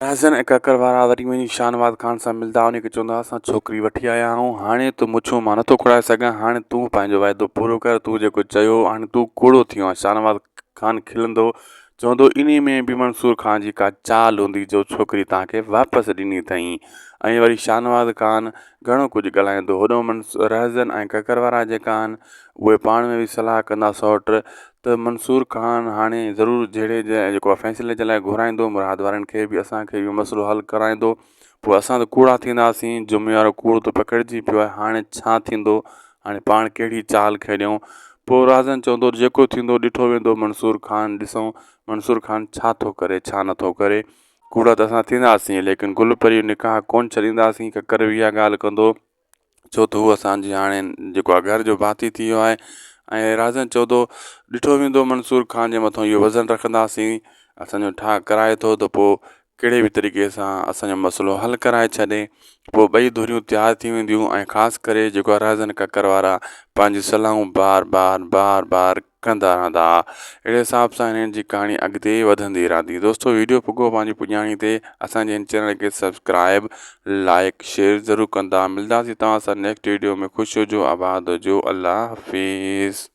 राज़न ऐं ककर वारा वरी वञी शाहनवाज़ ख़ान सां मिलंदा, उनखे चवंदा असां छोकिरी वठी आया आहियूं, हाणे त मुछूं मां नथो खुराए सघां, हाणे तूं पंहिंजो वाइदो पूरो कर, तूं जेको चयो हाणे तूं कूड़ो थी वियो आहे। शाहनवाज़ ख़ान खिलंदो, चवंदो इन में बि मंसूर ख़ान जी का चाल हूंदी जो छोकिरी तव्हांखे वापसि ॾिनी अथई। ऐं वरी शाहनवाज़ ख़ान घणो कुझु ॻाल्हाईंदो, होॾो राज़न ऐं ककर वारा जेका आहिनि उहे पाण में बि सलाह कंदा सौट त मंसूर ख़ान हाणे ज़रूरु जहिड़े जेको आहे फ़ैसिले जे लाइ घुराईंदो मुराद वारनि खे बि, असांखे बि मसइलो हल कराईंदो। पोइ असां त कूड़ा थींदासीं, जुमे वारो कूड़ त पकिड़िजी पियो आहे, हाणे छा थींदो, हाणे पाण कहिड़ी चाल खेॾियूं। पोइ राज़न चवंदो जेको थींदो ॾिठो वेंदो मंसूर ख़ान, ॾिसूं मंसूर ख़ान छा थो करे छा नथो करे। कूड़ा त असां थींदासीं लेकिन गुल परी निकाह कोन छॾींदासीं। ककर बि इहा ॻाल्हि कंदो, छो त उहो असांजी हाणे जेको आहे घर जो भाती थी वियो आहे। ऐं राज़न चवंदो ॾिठो वेंदो मंसूर ख़ान जे मथां इहो वज़न रखंदासीं, असांजो ठा कराए थो त पोइ कहिड़े बि तरीक़े सां असांजो मसइलो हल कराए छॾे। पोइ ॿई धुरियूं तयारु थी वेंदियूं ऐं ख़ासि करे जेको आहे राज़न ककर वारा पंहिंजी सलाहूं बार बार कंदा रहंदा। अहिड़े हिसाब सां हिननि जी कहाणी अॻिते वधंदी रहंदी। दोस्तो वीडियो पुॻो पंहिंजी पुॼाणी ते, असांजे हिन चैनल खे सब्सक्राइब लाइक शेयर ज़रूरु कंदा। मिलंदासीं तव्हां सां नेक्स्ट वीडियो में। ख़ुशि हुजो, आबाद हुजो, अल्लाह हाफ़िज़।